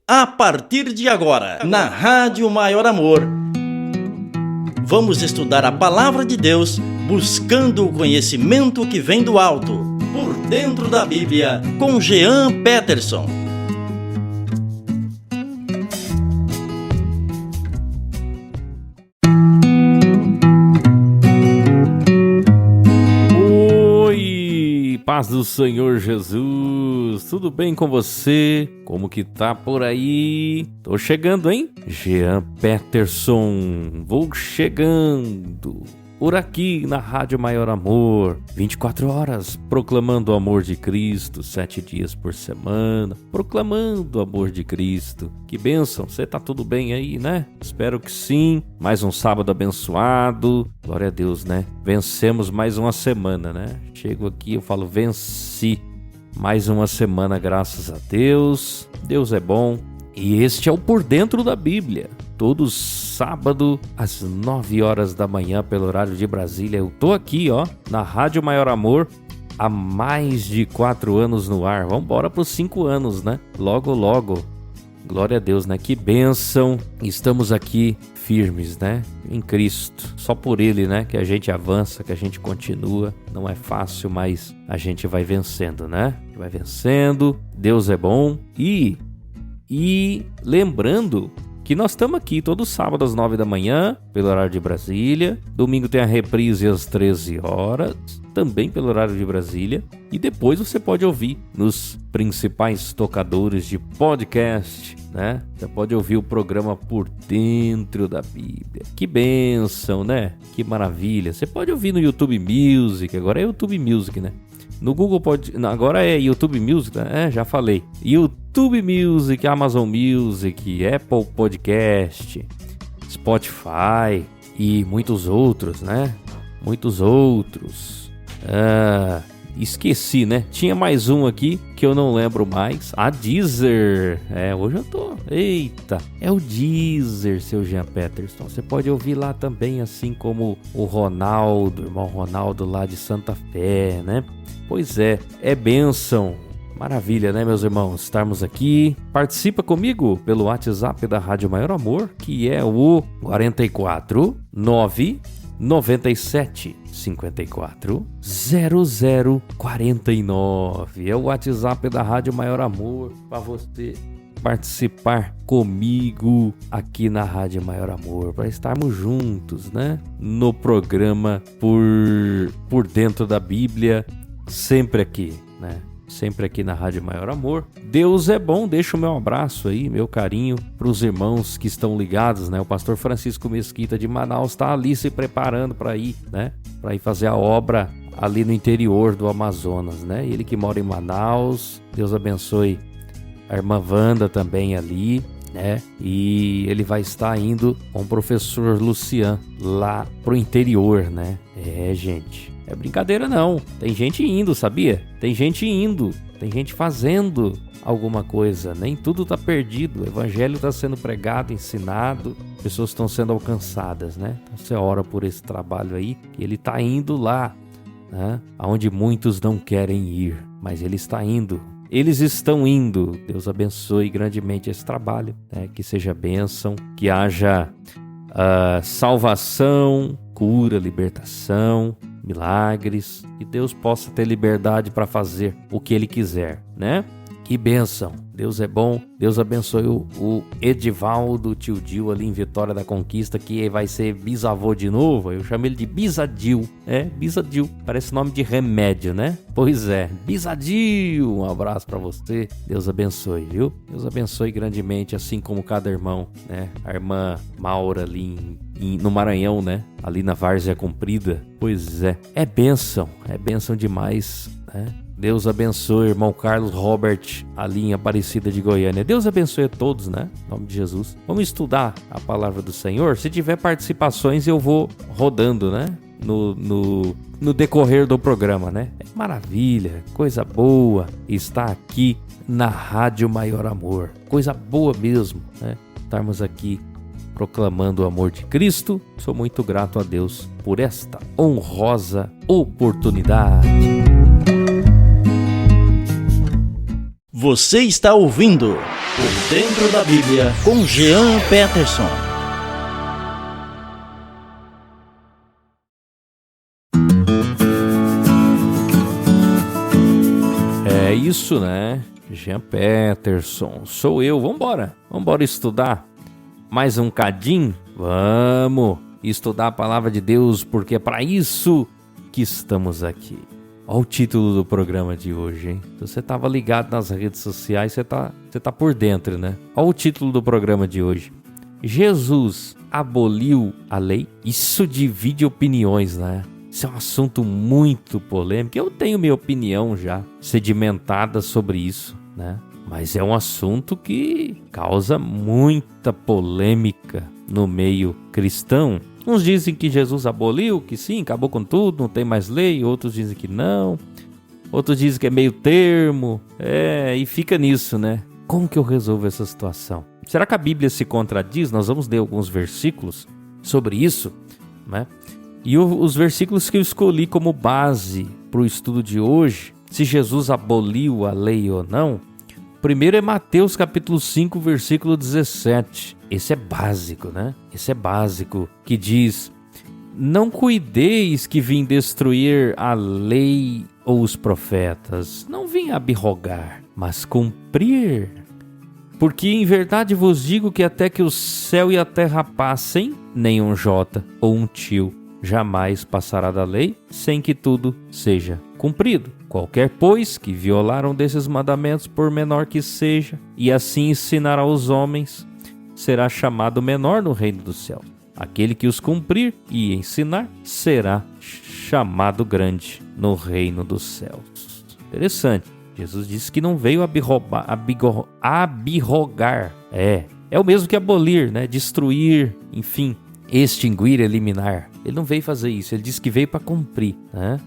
A partir de agora, na Rádio Maior Amor, vamos estudar a Palavra de Deus, buscando o conhecimento que vem do alto, por dentro da Bíblia, com Jean Peterson. Oi, paz do Senhor Jesus, tudo bem com você? Como que tá por aí? Tô chegando, hein? Jean Peterson, vou chegando por aqui na Rádio Maior Amor, 24 horas, proclamando o amor de Cristo, 7 dias por semana, proclamando o amor de Cristo. Que bênção, você tá tudo bem aí, né? Espero que sim. Mais um sábado abençoado, glória a Deus, né? Vencemos mais uma semana, né? Chego aqui, eu falo, venci mais uma semana, graças a Deus. Deus é bom. E este é o Por Dentro da Bíblia. Todo sábado, às 9 horas da manhã, pelo horário de Brasília. Eu tô aqui, ó, na Rádio Maior Amor, há mais de 4 anos no ar. Vamos embora para os 5 anos, né? Logo, logo. Glória a Deus, né? Que bênção. Estamos aqui firmes, né? Em Cristo. Só por Ele, né? Que a gente avança, que a gente continua. Não é fácil, mas a gente vai vencendo, né? Vai vencendo. Deus é bom. E lembrando que nós estamos aqui todo sábado às 9 da manhã, pelo horário de Brasília. Domingo tem a reprise às 13 horas, também pelo horário de Brasília. E depois você pode ouvir nos principais tocadores de podcast, né? Você pode ouvir o programa Por Dentro da Bíblia. Que bênção, né? Que maravilha. Você pode ouvir no YouTube Music, agora é YouTube Music, né? No Google agora é YouTube Music, né? Já falei. YouTube Music, Amazon Music, Apple Podcast, Spotify e muitos outros, né? Muitos outros. Esqueci, né? Tinha mais um aqui que eu não lembro mais. A Deezer. Hoje eu tô... Eita! É o Deezer, seu Jean Peterson. Você pode ouvir lá também, assim como o Ronaldo, irmão Ronaldo lá de Santa Fé, né? Pois é bênção. Maravilha, né, meus irmãos? Estarmos aqui. Participa comigo pelo WhatsApp da Rádio Maior Amor, que é o 44 9 97 54 00 49. É o WhatsApp da Rádio Maior Amor para você participar comigo aqui na Rádio Maior Amor, para estarmos juntos, né? No programa Por Dentro da Bíblia, sempre aqui, né? Sempre aqui na Rádio Maior Amor. Deus é bom, deixa o meu abraço aí, meu carinho para os irmãos que estão ligados, né? O pastor Francisco Mesquita de Manaus está ali se preparando para ir, né? Para ir fazer a obra ali no interior do Amazonas, né? Ele que mora em Manaus, Deus abençoe a irmã Wanda também ali, né? E ele vai estar indo com o professor Lucian lá pro interior, né? Gente, é brincadeira não, tem gente indo, sabia? Tem gente fazendo alguma coisa, nem tudo tá perdido, o evangelho tá sendo pregado, ensinado, pessoas estão sendo alcançadas, né? Então você ora por esse trabalho aí, que ele tá indo lá, né? Aonde muitos não querem ir, mas ele está indo. Eles estão indo. Deus abençoe grandemente esse trabalho, né? Que seja bênção, que haja salvação, cura, libertação, milagres, que Deus possa ter liberdade para fazer o que Ele quiser, né? Que bênção, Deus é bom. Deus abençoe o Edivaldo, tio Dil ali em Vitória da Conquista, que vai ser bisavô de novo. Eu chamo ele de Bisadil, Bisadil, parece nome de remédio, né? Pois é, Bisadil, um abraço pra você, Deus abençoe, viu? Deus abençoe grandemente, assim como cada irmão, né? A irmã Maura ali no Maranhão, né? Ali na Várzea Comprida, pois é bênção demais, né? Deus abençoe, irmão Carlos Robert, ali em Aparecida de Goiânia. Deus abençoe a todos, né? Em nome de Jesus. Vamos estudar a palavra do Senhor. Se tiver participações, eu vou rodando, né? No decorrer do programa, né? É maravilha, coisa boa estar aqui na Rádio Maior Amor. Coisa boa mesmo, né? Estarmos aqui proclamando o amor de Cristo. Sou muito grato a Deus por esta honrosa oportunidade. Você está ouvindo Por Dentro da Bíblia, com Jean Peterson. É isso, né? Jean Peterson, sou eu. Vambora estudar mais um cadinho? Vamos estudar a palavra de Deus, porque é para isso que estamos aqui. Olha o título do programa de hoje, hein? Se você estava ligado nas redes sociais, você tá por dentro, né? Olha o título do programa de hoje. Jesus aboliu a lei? Isso divide opiniões, né? Isso é um assunto muito polêmico. Eu tenho minha opinião já sedimentada sobre isso, né? Mas é um assunto que causa muita polêmica no meio cristão. Uns dizem que Jesus aboliu, que sim, acabou com tudo, não tem mais lei. Outros dizem que não. Outros dizem que é meio termo. E fica nisso, né? Como que eu resolvo essa situação? Será que a Bíblia se contradiz? Nós vamos ler alguns versículos sobre isso, né? E os versículos que eu escolhi como base para o estudo de hoje, se Jesus aboliu a lei ou não, primeiro é Mateus capítulo 5, versículo 17. Esse é básico, né? Esse é básico, que diz: não cuideis que vim destruir a lei ou os profetas. Não vim abrogar, mas cumprir. Porque em verdade vos digo que até que o céu e a terra passem, nem um jota ou um tio jamais passará da lei, sem que tudo seja cumprido. Qualquer, pois, que violaram desses mandamentos, por menor que seja, e assim ensinar aos homens, será chamado menor no reino do céu. Aquele que os cumprir e ensinar, será chamado grande no reino dos céus. Interessante. Jesus disse que não veio abrogar. É o mesmo que abolir, né? Destruir, enfim, extinguir, eliminar. Ele não veio fazer isso, ele disse que veio para cumprir, né?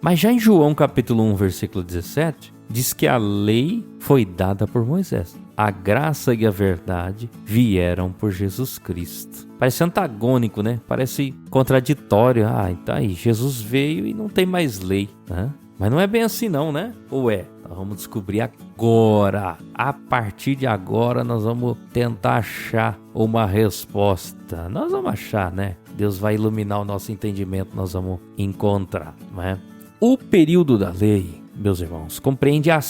Mas já em João capítulo 1, versículo 17, diz que a lei foi dada por Moisés. A graça e a verdade vieram por Jesus Cristo. Parece antagônico, né? Parece contraditório. Então aí, Jesus veio e não tem mais lei, né? Mas não é bem assim não, né? Ou é? Nós vamos descobrir agora. A partir de agora nós vamos tentar achar uma resposta. Nós vamos achar, né? Deus vai iluminar o nosso entendimento, nós vamos encontrar, né? O período da lei, meus irmãos, compreende a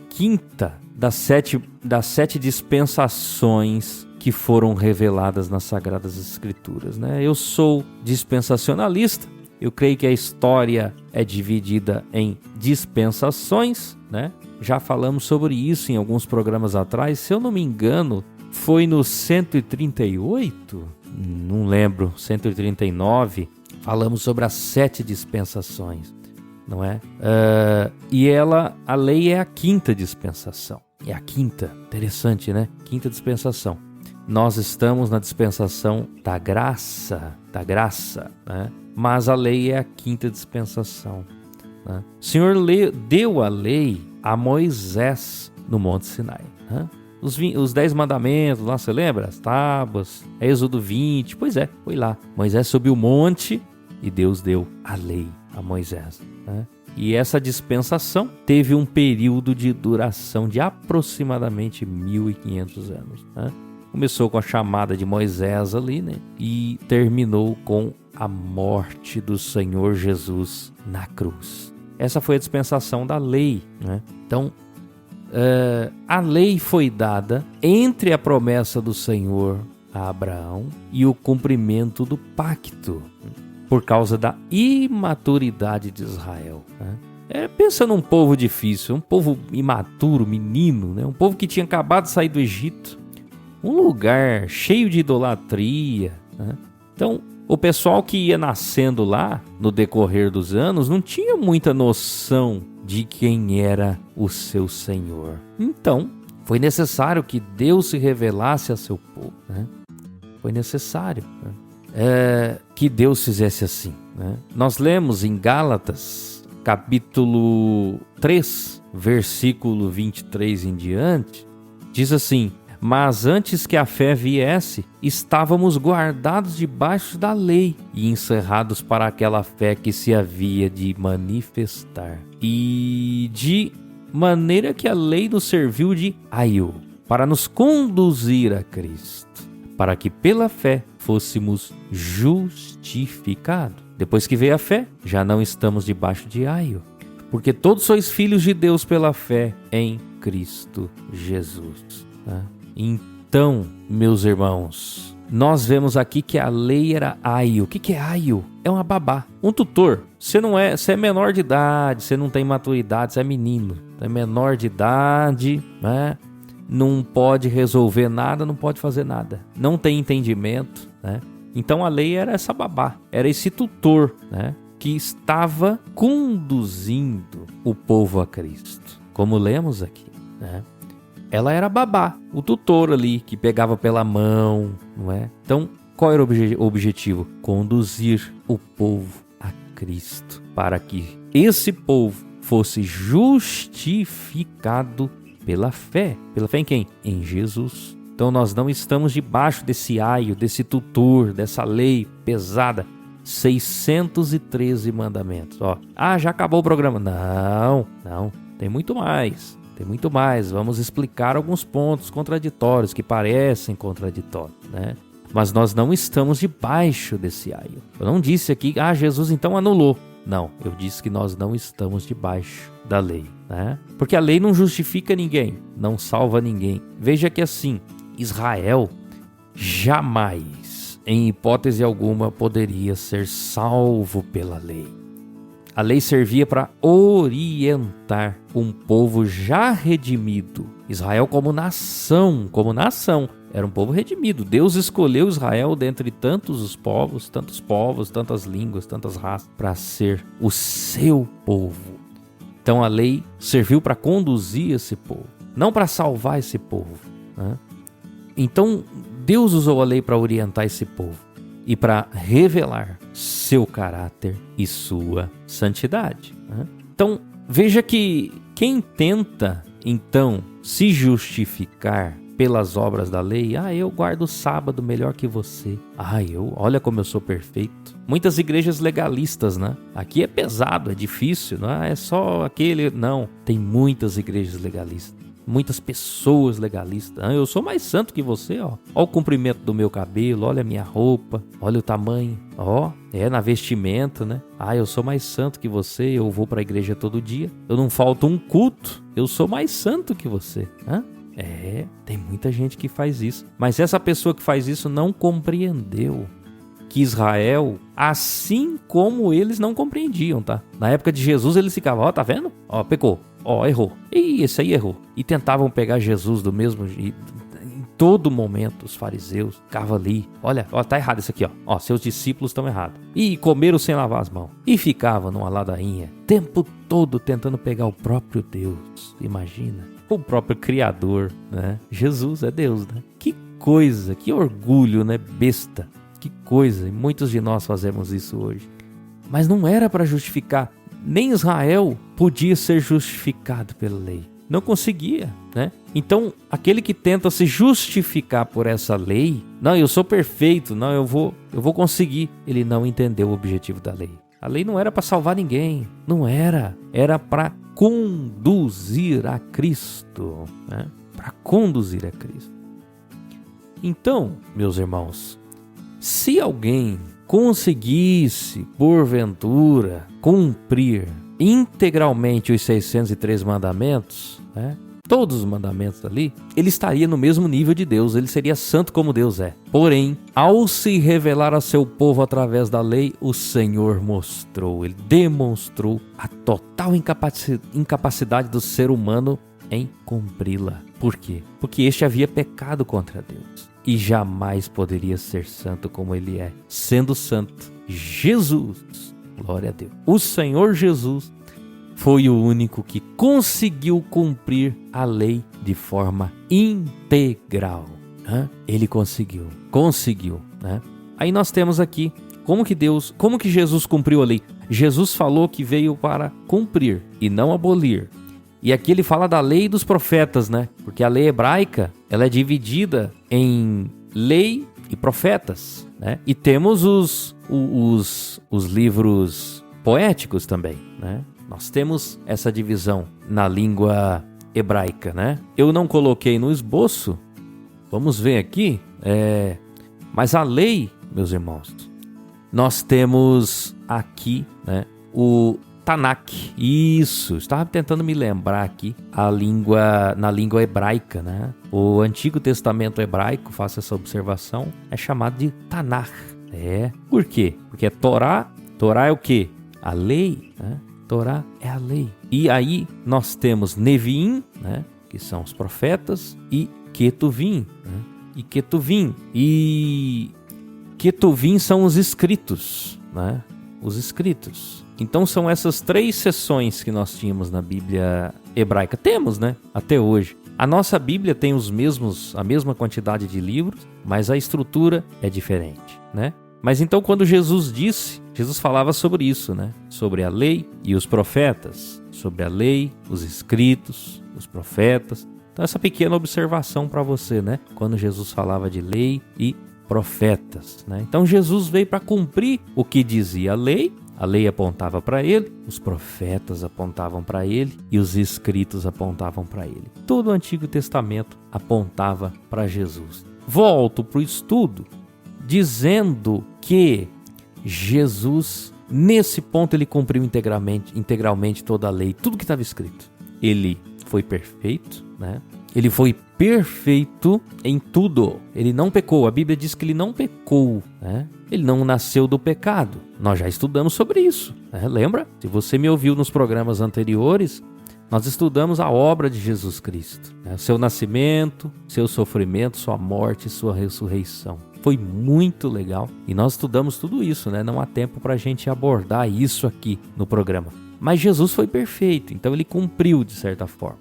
quinta das sete dispensações que foram reveladas nas Sagradas Escrituras, né? Eu sou dispensacionalista. Eu creio que a história é dividida em dispensações, né? Já falamos sobre isso em alguns programas atrás. Se eu não me engano, foi no 138, não lembro, 139, falamos sobre as 7 dispensações, não é? E a lei é a quinta dispensação. É a quinta, interessante, né? Quinta dispensação. Nós estamos na dispensação da graça, né? Mas a lei é a quinta dispensação, né? O Senhor deu a lei a Moisés no Monte Sinai, né? Os 10 mandamentos lá, você lembra? As tábuas, Êxodo 20, pois é, foi lá. Moisés subiu o monte e Deus deu a lei a Moisés, né? E essa dispensação teve um período de duração de aproximadamente 1.500 anos, né? Começou com a chamada de Moisés ali, né? E terminou com a morte do Senhor Jesus na cruz. Essa foi a dispensação da lei, né? Então, a lei foi dada entre a promessa do Senhor a Abraão e o cumprimento do pacto, por causa da imaturidade de Israel, né? Pensa num povo difícil, um povo imaturo, menino, né? Um povo que tinha acabado de sair do Egito, um lugar cheio de idolatria, né? Então, o pessoal que ia nascendo lá, no decorrer dos anos, não tinha muita noção de quem era o seu Senhor. Então, foi necessário que Deus se revelasse a seu povo, né? Foi necessário, né? Que Deus fizesse assim, né? Nós lemos em Gálatas, capítulo 3, versículo 23 em diante, diz assim: mas antes que a fé viesse, estávamos guardados debaixo da lei e encerrados para aquela fé que se havia de manifestar. E de maneira que a lei nos serviu de aio, para nos conduzir a Cristo, para que pela fé fôssemos justificados. Depois que veio a fé, já não estamos debaixo de aio, porque todos sois filhos de Deus pela fé em Cristo Jesus. Tá? Então, meus irmãos, nós vemos aqui que a lei era aio. O que é aio? É uma babá, um tutor. Você é menor de idade, você não tem maturidade, você é menino, é menor de idade, né? Não pode resolver nada, não pode fazer nada, não tem entendimento, né? Então a lei era essa babá, era esse tutor, né? Que estava conduzindo o povo a Cristo, como lemos aqui, né? Ela era babá, o tutor ali que pegava pela mão, não é? Então, qual era o objetivo? Conduzir o povo a Cristo, para que esse povo fosse justificado pela fé. Pela fé em quem? Em Jesus. Então nós não estamos debaixo desse aio, desse tutor, dessa lei pesada. 613 mandamentos. Ó. Já acabou o programa. Não, tem muito mais. Tem muito mais. Vamos explicar alguns pontos contraditórios que parecem contraditórios, né? Mas nós não estamos debaixo desse aio. Eu não disse aqui, Jesus então anulou. Não, eu disse que nós não estamos debaixo da lei, né? Porque a lei não justifica ninguém, não salva ninguém. Veja que assim, Israel jamais, em hipótese alguma, poderia ser salvo pela lei. A lei servia para orientar um povo já redimido. Israel como nação, era um povo redimido. Deus escolheu Israel dentre tantos povos, tantas línguas, tantas raças, para ser o seu povo. Então a lei serviu para conduzir esse povo, não para salvar esse povo, né? Então Deus usou a lei para orientar esse povo e para revelar seu caráter e sua santidade, né? Então veja que quem tenta então se justificar pelas obras da lei, eu guardo o sábado melhor que você, olha como eu sou perfeito. Muitas igrejas legalistas, né? Aqui é pesado, é difícil, não é só aquele, não. Tem muitas igrejas legalistas, muitas pessoas legalistas. Eu sou mais santo que você, ó. Olha o comprimento do meu cabelo, olha a minha roupa, olha o tamanho, na vestimenta, né? Eu sou mais santo que você, eu vou para a igreja todo dia, eu não falto um culto, eu sou mais santo que você, tem muita gente que faz isso. Mas essa pessoa que faz isso não compreendeu que Israel, assim como eles não compreendiam, tá? Na época de Jesus eles ficavam, tá vendo? Pecou, errou. E esse aí errou. E tentavam pegar Jesus do mesmo jeito. Em todo momento os fariseus ficavam ali. Olha, tá errado isso aqui, ó. Seus discípulos estão errados. E comeram sem lavar as mãos. E ficavam numa ladainha, tempo todo tentando pegar o próprio Deus. Imagina. O próprio Criador, né? Jesus é Deus, né? Que coisa, que orgulho, né? Besta. Que coisa, e muitos de nós fazemos isso hoje. Mas não era para justificar. Nem Israel podia ser justificado pela lei. Não conseguia, né? Então, aquele que tenta se justificar por essa lei, não, eu sou perfeito, não, eu vou conseguir. Ele não entendeu o objetivo da lei. A lei não era para salvar ninguém, não era. Era para conduzir a Cristo, né? Para conduzir a Cristo. Então, meus irmãos, se alguém conseguisse, porventura, cumprir integralmente os 603 mandamentos, né? Todos os mandamentos ali, ele estaria no mesmo nível de Deus, ele seria santo como Deus é. Porém, ao se revelar a seu povo através da lei, o Senhor ele demonstrou a total incapacidade do ser humano em cumpri-la. Por quê? Porque este havia pecado contra Deus e jamais poderia ser santo como ele é. Sendo santo, Jesus, glória a Deus, o Senhor Jesus foi o único que conseguiu cumprir a lei de forma integral. Ele conseguiu, né? Aí nós temos aqui como que Jesus cumpriu a lei. Jesus falou que veio para cumprir e não abolir. E aqui ele fala da lei dos profetas, né? Porque a lei hebraica, ela é dividida em lei e profetas, né? E temos os livros poéticos também, né? Nós temos essa divisão na língua hebraica, né? Eu não coloquei no esboço, vamos ver aqui, mas a lei, meus irmãos, nós temos aqui, né, o Tanakh. Isso, estava tentando me lembrar aqui na língua hebraica, né? O Antigo Testamento hebraico, faço essa observação, é chamado de Tanakh. Por quê? Porque é Torá. Torá é o quê? A lei, né? Torá é a lei. E aí nós temos Neviim, né, que são os profetas, e Ketuvim, né? E Ketuvim são os escritos, né? Os escritos. Então são essas 3 seções que nós tínhamos na Bíblia hebraica. Temos, né? Até hoje. A nossa Bíblia tem a mesma quantidade de livros, mas a estrutura é diferente, né? Mas então quando Jesus falava sobre isso, né? Sobre a lei e os profetas. Sobre a lei, os escritos, os profetas. Então essa pequena observação para você, né? Quando Jesus falava de lei e profetas, né? Então Jesus veio para cumprir o que dizia a lei apontava para ele, os profetas apontavam para ele e os escritos apontavam para ele. Todo o Antigo Testamento apontava para Jesus. Volto para o estudo dizendo que Jesus, nesse ponto, ele cumpriu integralmente toda a lei, tudo que estava escrito. Ele foi perfeito, né? Ele foi perfeito em tudo. Ele não pecou. A Bíblia diz que ele não pecou, né? Ele não nasceu do pecado. Nós já estudamos sobre isso, né? Lembra? Se você me ouviu nos programas anteriores, nós estudamos a obra de Jesus Cristo, né? Seu nascimento, seu sofrimento, sua morte e sua ressurreição. Foi muito legal. E nós estudamos tudo isso, né? Não há tempo para a gente abordar isso aqui no programa. Mas Jesus foi perfeito, então ele cumpriu de certa forma.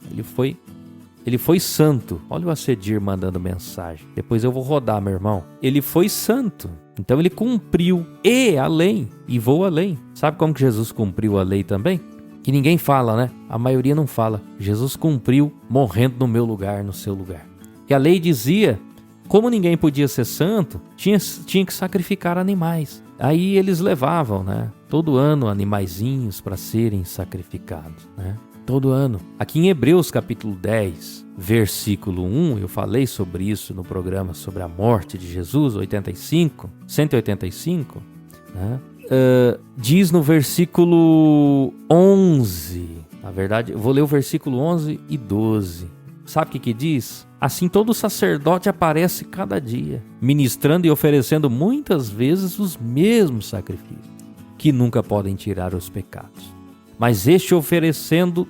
Ele foi santo. Olha o Acedir mandando mensagem. Depois eu vou rodar, meu irmão. Ele foi santo. Então ele cumpriu e além. E vou além. Sabe como que Jesus cumpriu a lei também? Que ninguém fala, né? A maioria não fala. Jesus cumpriu morrendo no meu lugar, no seu lugar. E a lei dizia, como ninguém podia ser santo, tinha que sacrificar animais. Aí eles levavam, né? Todo ano animaizinhos para serem sacrificados, né? Todo ano. Aqui em Hebreus capítulo 10, versículo 1, eu falei sobre isso no programa sobre a morte de Jesus, 185, né? Diz no versículo 11, na verdade, eu vou ler o versículo 11 e 12. Sabe o que diz? Assim todo sacerdote aparece cada dia, ministrando e oferecendo muitas vezes os mesmos sacrifícios, que nunca podem tirar os pecados. Mas este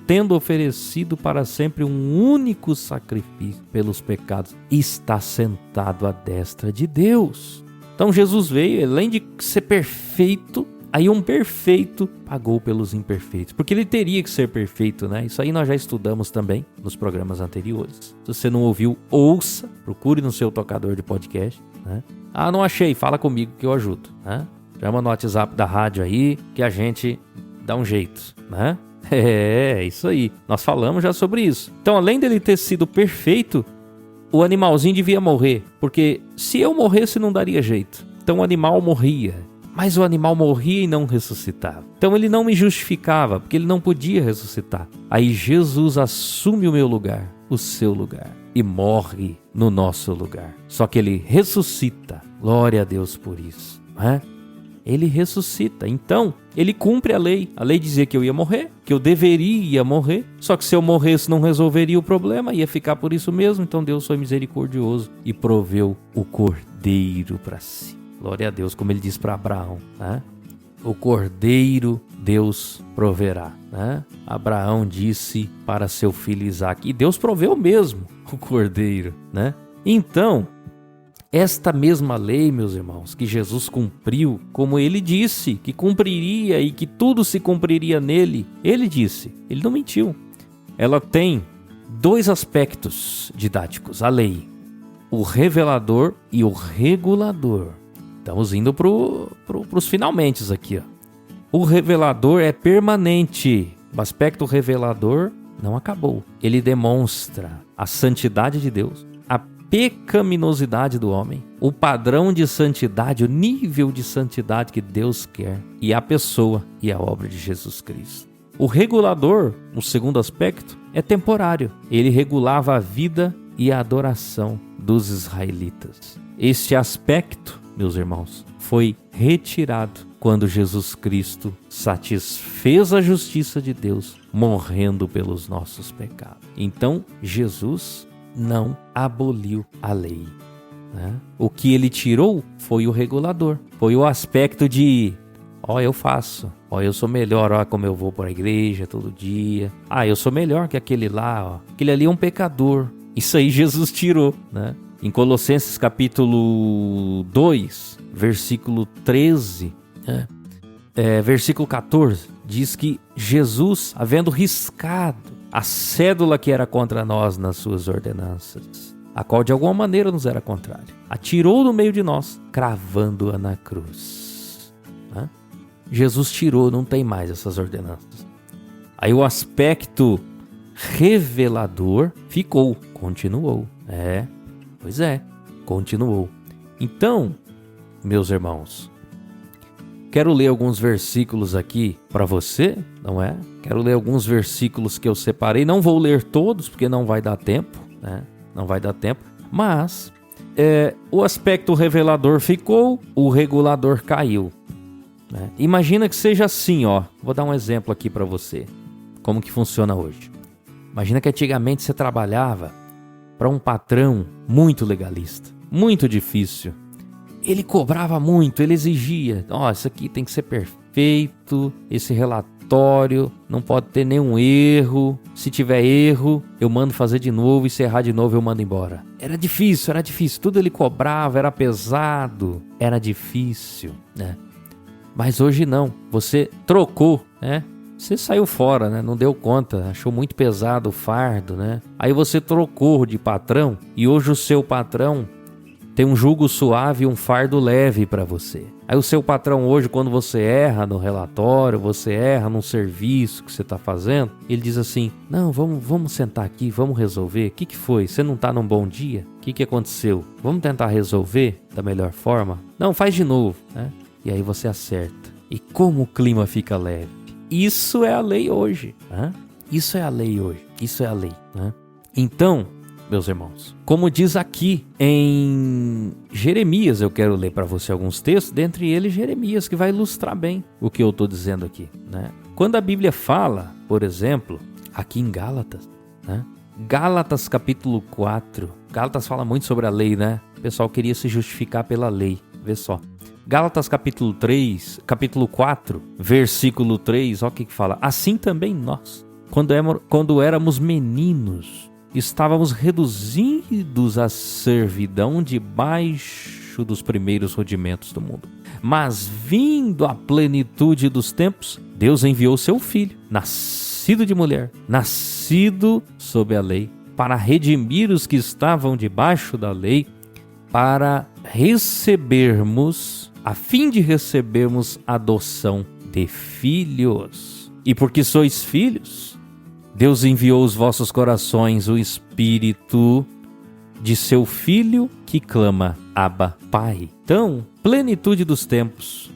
tendo oferecido para sempre um único sacrifício pelos pecados, está sentado à destra de Deus. Então Jesus veio, além de ser perfeito, aí um perfeito pagou pelos imperfeitos. Porque ele teria que ser perfeito, né? Isso aí nós já estudamos também nos programas anteriores. Se você não ouviu, ouça, procure no seu tocador de podcast, né? Ah, não achei, fala comigo que eu ajudo, né? Chama no WhatsApp da rádio aí que a gente dá um jeito, né? É isso aí. Nós falamos já sobre isso. Então, além dele ter sido perfeito, o animalzinho devia morrer. Porque se eu morresse, não daria jeito. Então, o animal morria. Mas o animal morria e não ressuscitava. Então, ele não me justificava, porque ele não podia ressuscitar. Aí, Jesus assume o meu lugar, o seu lugar, e morre no nosso lugar. Só que ele ressuscita. Glória a Deus por isso, né? Ele ressuscita, então ele cumpre a lei. A lei dizia que eu ia morrer, que eu deveria morrer. Só que se eu morresse não resolveria o problema, ia ficar por isso mesmo. Então Deus foi misericordioso e proveu o cordeiro para si. Glória a Deus, como ele diz para Abraão, né? O cordeiro Deus proverá, né? Abraão disse para seu filho Isaque, e Deus proveu mesmo o cordeiro, né? Então, esta mesma lei, meus irmãos, que Jesus cumpriu, como ele disse que cumpriria e que tudo se cumpriria nele, ele disse, ele não mentiu. Ela tem 2 aspectos didáticos, a lei, o revelador e o regulador. Estamos indo para os finalmente aqui, ó. O revelador é permanente, o aspecto revelador não acabou. Ele demonstra a santidade de Deus, a pecaminosidade do homem, o padrão de santidade, o nível de santidade que Deus quer, e a pessoa e a obra de Jesus Cristo. O regulador, o segundo aspecto, é temporário. Ele regulava a vida e a adoração dos israelitas. Este aspecto, meus irmãos, foi retirado quando Jesus Cristo satisfez a justiça de Deus, morrendo pelos nossos pecados. Então, Jesus não aboliu a lei, né? O que ele tirou foi o regulador, foi o aspecto de, eu faço, eu sou melhor, como eu vou para a igreja todo dia, eu sou melhor que aquele lá, aquele ali é um pecador. Isso aí Jesus tirou, né? Em Colossenses capítulo 2, versículo 13, versículo 14, diz que Jesus, havendo riscado a cédula que era contra nós nas suas ordenanças, a qual de alguma maneira nos era contrária, a tirou do meio de nós, cravando-a na cruz. Jesus tirou, não tem mais essas ordenanças. Aí o aspecto revelador ficou, continuou. Continuou. Então, meus irmãos, quero ler alguns versículos aqui para você, não é? Quero ler alguns versículos que eu separei. Não vou ler todos, porque não vai dar tempo, né? Não vai dar tempo. Mas o aspecto revelador ficou, o regulador caiu, né? Imagina que seja assim, Vou dar um exemplo aqui para você. Como que funciona hoje? Imagina que antigamente você trabalhava para um patrão muito legalista, muito difícil. Ele cobrava muito, ele exigia, isso aqui tem que ser perfeito, esse relatório não pode ter nenhum erro, se tiver erro eu mando fazer de novo e se errar de novo eu mando embora. Era difícil, tudo ele cobrava, era pesado, era difícil, né? Mas hoje não, você trocou, né? Você saiu fora, né? Não deu conta, achou muito pesado o fardo, né? Aí você trocou de patrão e hoje o seu patrão tem um jugo suave e um fardo leve para você. Aí o seu patrão hoje, quando você erra no relatório, você erra num serviço que você está fazendo, ele diz assim, não, vamos sentar aqui, vamos resolver. O que foi? Você não está num bom dia? O que aconteceu? Vamos tentar resolver da melhor forma? Não, faz de novo, né? E aí você acerta. E como o clima fica leve. Isso é a lei hoje, né? Isso é a lei hoje. Isso é a lei, né? Então, meus irmãos, como diz aqui em Jeremias, eu quero ler para você alguns textos, dentre eles Jeremias, que vai ilustrar bem o que eu estou dizendo aqui, né? Quando a Bíblia fala, por exemplo, aqui em Gálatas, né? Gálatas capítulo 4, Gálatas fala muito sobre a lei, né? O pessoal queria se justificar pela lei, vê só. Gálatas capítulo 4, versículo 3, olha o que fala. Assim também nós, quando éramos meninos, estávamos reduzidos à servidão debaixo dos primeiros rudimentos do mundo. Mas vindo à plenitude dos tempos, Deus enviou seu Filho, nascido de mulher, nascido sob a lei, para redimir os que estavam debaixo da lei, para recebermos, a fim de recebermos adoção de filhos. E porque sois filhos, Deus enviou aos vossos corações o Espírito de seu Filho que clama, Abba, Pai. Então, plenitude dos tempos,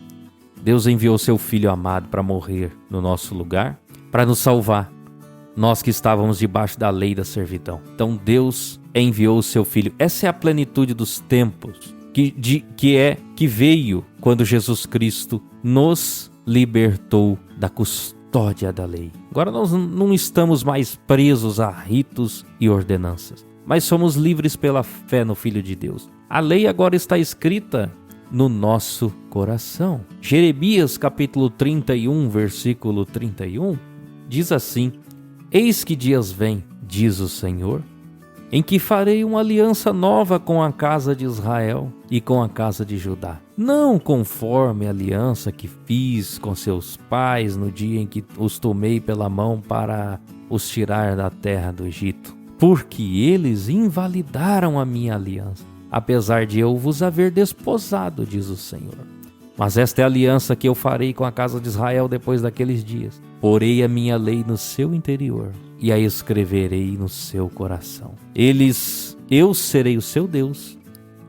Deus enviou seu Filho amado para morrer no nosso lugar, para nos salvar, nós que estávamos debaixo da lei da servidão. Então, Deus enviou o seu Filho. Essa é a plenitude dos tempos, que veio quando Jesus Cristo nos libertou da custódia da lei. Agora nós não estamos mais presos a ritos e ordenanças, mas somos livres pela fé no Filho de Deus. A lei agora está escrita no nosso coração. Jeremias capítulo 31, versículo 31, diz assim: Eis que dias vêm, diz o Senhor, em que farei uma aliança nova com a casa de Israel e com a casa de Judá. Não conforme a aliança que fiz com seus pais no dia em que os tomei pela mão para os tirar da terra do Egito, porque eles invalidaram a minha aliança, apesar de eu vos haver desposado, diz o Senhor. Mas esta é a aliança que eu farei com a casa de Israel depois daqueles dias. Porei a minha lei no seu interior e a escreverei no seu coração. Eu serei o seu Deus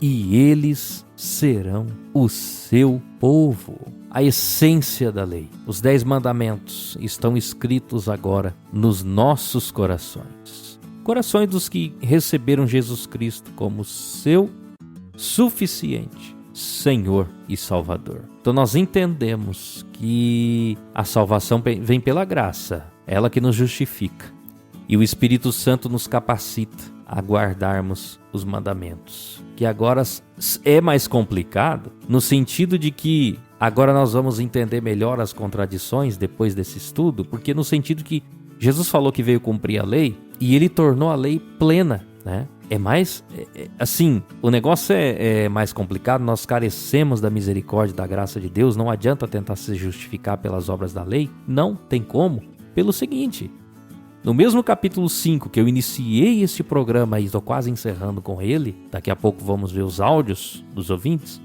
e eles serão o seu povo. A essência da lei, os 10 mandamentos, estão escritos agora nos nossos corações. Corações dos que receberam Jesus Cristo como seu suficiente Senhor e Salvador. Então nós entendemos que a salvação vem pela graça, ela que nos justifica. E o Espírito Santo nos capacita a guardarmos os mandamentos. Que agora é mais complicado, no sentido de que agora nós vamos entender melhor as contradições depois desse estudo, porque no sentido que Jesus falou que veio cumprir a lei e ele tornou a lei plena, né? Assim, o negócio é mais complicado, nós carecemos da misericórdia e da graça de Deus, não adianta tentar se justificar pelas obras da lei, não tem como, pelo seguinte, no mesmo capítulo 5 que eu iniciei este programa e estou quase encerrando com ele, daqui a pouco vamos ver os áudios dos ouvintes,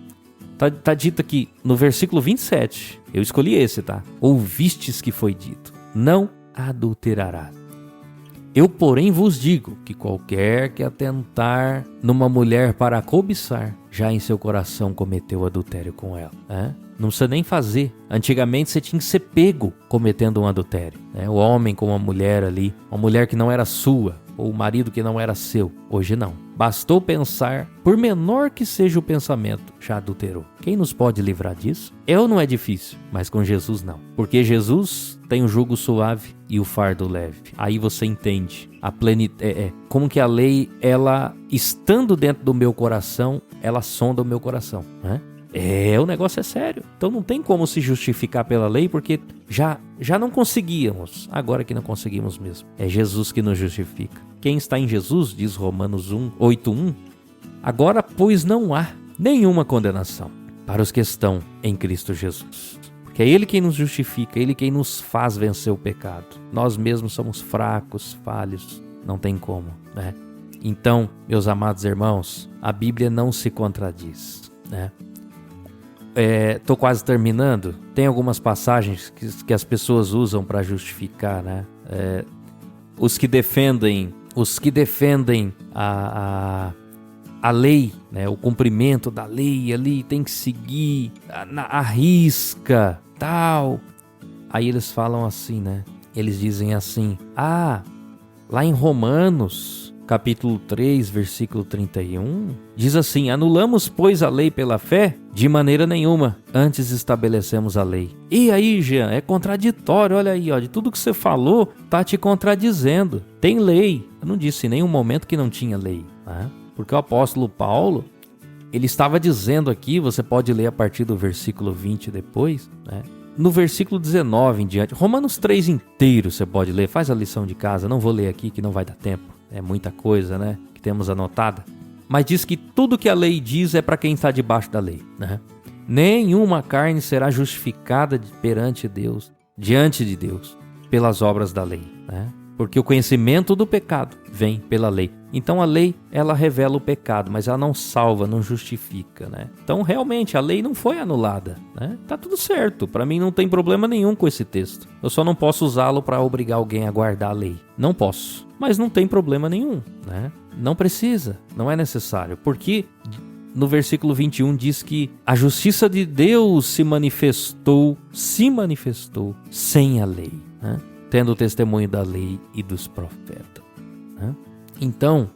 tá dito aqui no versículo 27, eu escolhi esse, tá? Ouvistes que foi dito, não adulterarás. Eu, porém, vos digo que qualquer que atentar numa mulher para a cobiçar, já em seu coração cometeu adultério com ela. Não precisa nem fazer. Antigamente você tinha que ser pego cometendo um adultério. O homem com uma mulher ali, uma mulher que não era sua, ou o marido que não era seu. Hoje não. Bastou pensar, por menor que seja o pensamento, já adulterou. Quem nos pode livrar disso? Não é difícil, mas com Jesus não. Porque Jesus tem o jugo suave e o fardo leve. Aí você entende a como que a lei, ela estando dentro do meu coração, ela sonda o meu coração, né? O negócio é sério. Então não tem como se justificar pela lei, porque já não conseguíamos. Agora que não conseguimos mesmo. É Jesus que nos justifica. Quem está em Jesus, diz Romanos 8:1, agora, pois, não há nenhuma condenação para os que estão em Cristo Jesus. Porque é Ele quem nos justifica, é Ele quem nos faz vencer o pecado. Nós mesmos somos fracos, falhos, não tem como, né? Então, meus amados irmãos, a Bíblia não se contradiz, né? Tô quase terminando. Tem algumas passagens que as pessoas usam para justificar, né? Os que defendem a lei, né? O cumprimento da lei ali tem que seguir a risca, tal. Aí eles falam assim, né? Eles dizem assim: lá em Romanos capítulo 3, versículo 31, diz assim: anulamos, pois, a lei pela fé? De maneira nenhuma, antes estabelecemos a lei. E aí, Jean, é contraditório, olha aí, de tudo que você falou, tá te contradizendo. Tem lei. Eu não disse em nenhum momento que não tinha lei, né? Porque o apóstolo Paulo, ele estava dizendo aqui, você pode ler a partir do versículo 20 depois, né? No versículo 19 em diante, Romanos 3 inteiro você pode ler, faz a lição de casa, não vou ler aqui que não vai dar tempo. É muita coisa, né, que temos anotada. Mas diz que tudo que a lei diz é para quem está debaixo da lei, né? Nenhuma carne será justificada diante de Deus, pelas obras da lei, né? Porque o conhecimento do pecado vem pela lei. Então a lei, ela revela o pecado, mas ela não salva, não justifica, né? Então realmente a lei não foi anulada, né? Tá tudo certo, para mim não tem problema nenhum com esse texto. Eu só não posso usá-lo para obrigar alguém a guardar a lei. Não posso, mas não tem problema nenhum, né? Não precisa, não é necessário, porque no versículo 21 diz que a justiça de Deus se manifestou sem a lei, né? Tendo o testemunho da lei e dos profetas, né? Então,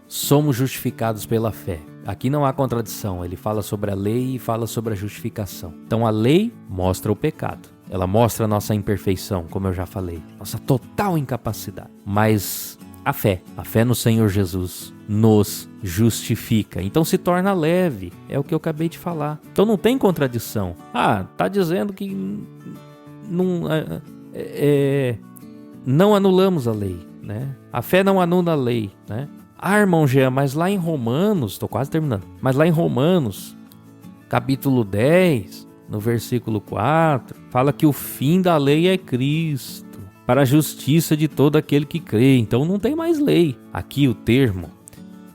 somos justificados pela fé. Aqui não há contradição, ele fala sobre a lei e fala sobre a justificação. Então a lei mostra o pecado, ela mostra a nossa imperfeição, como eu já falei, nossa total incapacidade. Mas a fé no Senhor Jesus nos justifica, então se torna leve, é o que eu acabei de falar. Então não tem contradição. Tá dizendo que não anulamos a lei, né? A fé não anula a lei, né? Irmão Jean, mas lá em Romanos, estou quase terminando, mas lá em Romanos, capítulo 10, no versículo 4, fala que o fim da lei é Cristo, para a justiça de todo aquele que crê. Então não tem mais lei. Aqui o termo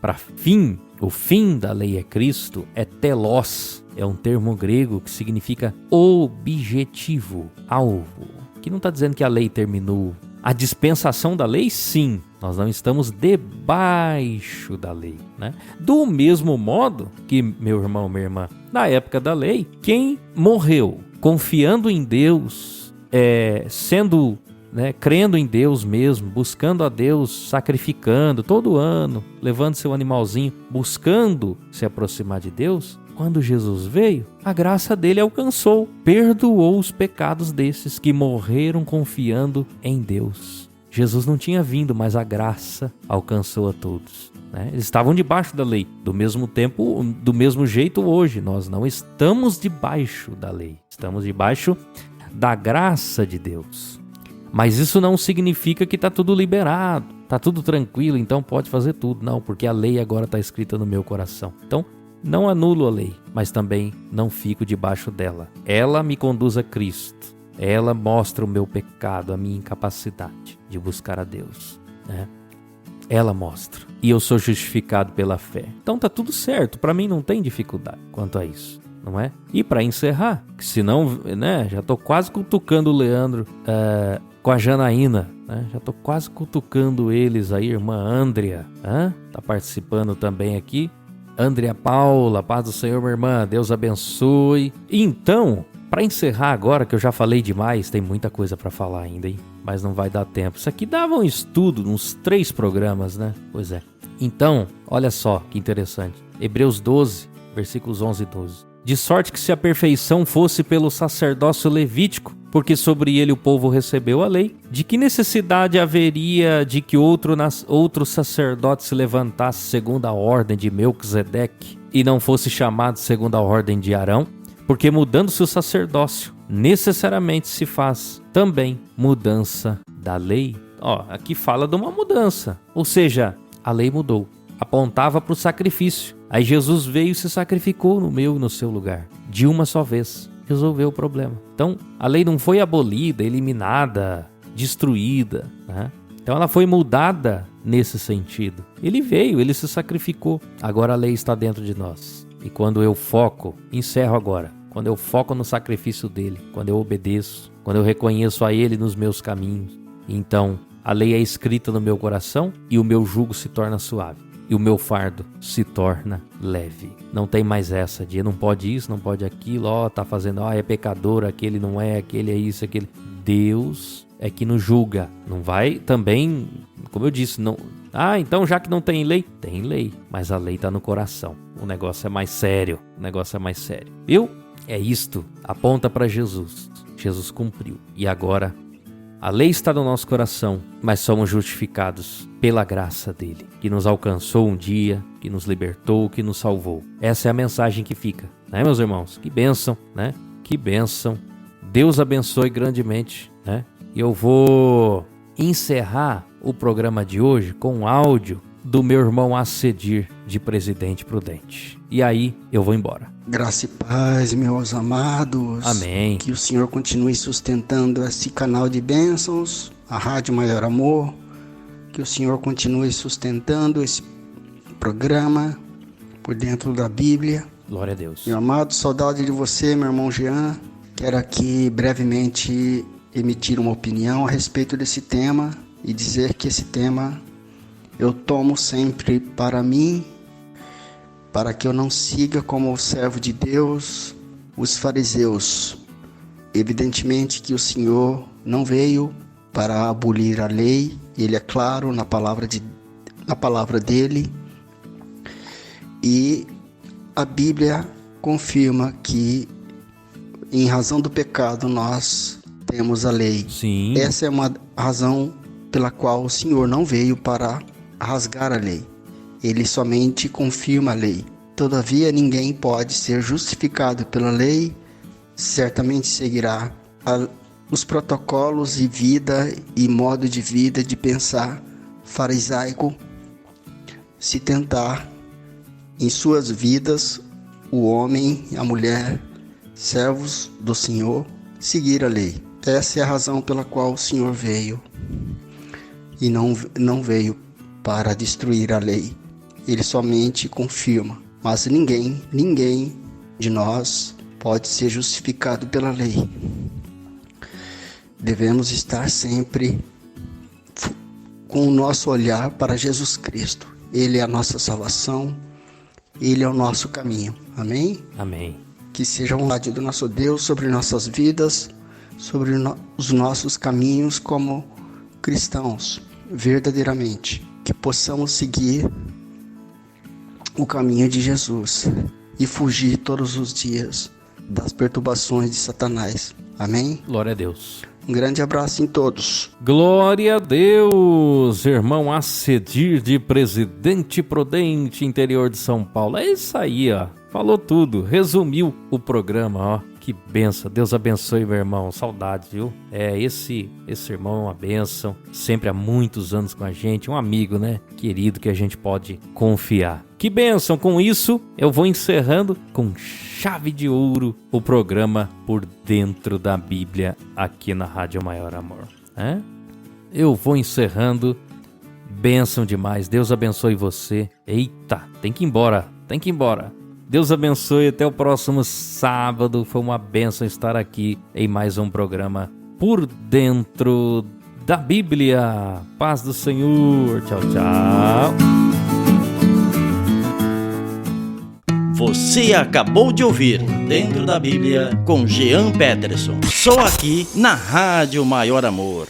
para fim, o fim da lei é Cristo, é telos, é um termo grego que significa objetivo, alvo. Que não está dizendo que a lei terminou. A dispensação da lei, sim, Nós não estamos debaixo da lei, né? Do mesmo modo que, meu irmão, minha irmã, na época da lei, quem morreu confiando em Deus, sendo, crendo em Deus mesmo, buscando a Deus, sacrificando todo ano, levando seu animalzinho, buscando se aproximar de Deus, quando Jesus veio, a graça dele alcançou, perdoou os pecados desses que morreram confiando em Deus. Jesus não tinha vindo, mas a graça alcançou a todos, né? Eles estavam debaixo da lei. Do mesmo tempo, do mesmo jeito hoje, nós não estamos debaixo da lei. Estamos debaixo da graça de Deus. Mas isso não significa que está tudo liberado, está tudo tranquilo, então pode fazer tudo. Não, porque a lei agora está escrita no meu coração. Então, não anulo a lei, mas também não fico debaixo dela. Ela me conduz a Cristo. Ela mostra o meu pecado, a minha incapacidade de buscar a Deus, né? Ela mostra. E eu sou justificado pela fé. Então tá tudo certo. Para mim não tem dificuldade quanto a isso, não é? E para encerrar, que senão, já tô quase cutucando o Leandro com a Janaína, né? Já tô quase cutucando eles aí, irmã Andrea, tá participando também aqui. Andrea Paula, paz do Senhor, minha irmã, Deus abençoe. Então, para encerrar agora, que eu já falei demais, tem muita coisa para falar ainda, hein? Mas não vai dar tempo. Isso aqui dava um estudo, uns 3 programas, né? Pois é. Então, olha só que interessante. Hebreus 12, versículos 11 e 12. De sorte que se a perfeição fosse pelo sacerdócio levítico, porque sobre ele o povo recebeu a lei, de que necessidade haveria de que outro sacerdote se levantasse segundo a ordem de Melquisedeque e não fosse chamado segundo a ordem de Arão? Porque mudando-se o sacerdócio, necessariamente se faz também mudança da lei. Aqui fala de uma mudança, ou seja, a lei mudou, apontava para o sacrifício. Aí Jesus veio e se sacrificou no meu e no seu lugar, de uma só vez, resolveu o problema. Então, a lei não foi abolida, eliminada, destruída, né? Então ela foi mudada nesse sentido. Ele veio, ele se sacrificou, agora a lei está dentro de nós. E quando eu foco, encerro agora, quando eu foco no sacrifício dele, quando eu obedeço, quando eu reconheço a ele nos meus caminhos, então a lei é escrita no meu coração e o meu jugo se torna suave. E o meu fardo se torna leve. Não tem mais essa de não pode isso, não pode aquilo, tá fazendo, é pecador, aquele não é, aquele é isso, aquele. Deus é que nos julga. Não vai também, como eu disse, não. Então já que não tem lei, mas a lei está no coração. O negócio é mais sério, Viu? É isto, aponta para Jesus. Jesus cumpriu. E agora, a lei está no nosso coração, mas somos justificados pela graça dele, que nos alcançou um dia, que nos libertou, que nos salvou. Essa é a mensagem que fica, né, meus irmãos? Que bênção, né? Que bênção. Deus abençoe grandemente, né? E eu vou encerrar o programa de hoje com um áudio do meu irmão Acedir, de Presidente Prudente. E aí eu vou embora. Graça e paz, meus amados. Amém. Que o Senhor continue sustentando esse canal de bênçãos, a Rádio Maior Amor. Que o Senhor continue sustentando esse programa por dentro da Bíblia. Glória a Deus. Meu amado, saudade de você, meu irmão Jean. Quero aqui brevemente emitir uma opinião a respeito desse tema e dizer que esse tema eu tomo sempre para mim, para que eu não siga como o servo de Deus, os fariseus. Evidentemente que o Senhor não veio para abolir a lei, ele é claro na palavra dele, e a Bíblia confirma que em razão do pecado nós temos a lei. Sim. Essa é uma razão pela qual o Senhor não veio para rasgar a lei. Ele somente confirma a lei. Todavia, ninguém pode ser justificado pela lei, certamente seguirá os protocolos e vida e modo de vida, de pensar farisaico, se tentar em suas vidas, o homem e a mulher, servos do Senhor, seguir a lei. Essa é a razão pela qual o Senhor veio e não veio para destruir a lei. Ele somente confirma. Mas ninguém de nós pode ser justificado pela lei. Devemos estar sempre com o nosso olhar para Jesus Cristo. Ele é a nossa salvação, Ele é o nosso caminho. Amém? Amém. Que seja a vontade do nosso Deus sobre nossas vidas, sobre os nossos caminhos como cristãos, verdadeiramente. Que possamos seguir o caminho de Jesus e fugir todos os dias das perturbações de Satanás. Amém? Glória a Deus. Um grande abraço em todos. Glória a Deus, irmão Acedir de Presidente Prudente, interior de São Paulo. É isso aí, ó. Falou tudo, resumiu o programa, ó. Que benção, Deus abençoe, meu irmão. Saudade, viu? Esse irmão é uma benção, sempre há muitos anos com a gente, um amigo, né? Querido, que a gente pode confiar. Que benção, com isso eu vou encerrando com chave de ouro o programa Por Dentro da Bíblia aqui na Rádio Maior Amor. Eu vou encerrando, benção demais, Deus abençoe você. Eita, tem que ir embora. Deus abençoe, até o próximo sábado. Foi uma bênção estar aqui em mais um programa Por Dentro da Bíblia. Paz do Senhor. Tchau, tchau. Você acabou de ouvir Dentro da Bíblia com Jean Peterson. Só aqui na Rádio Maior Amor.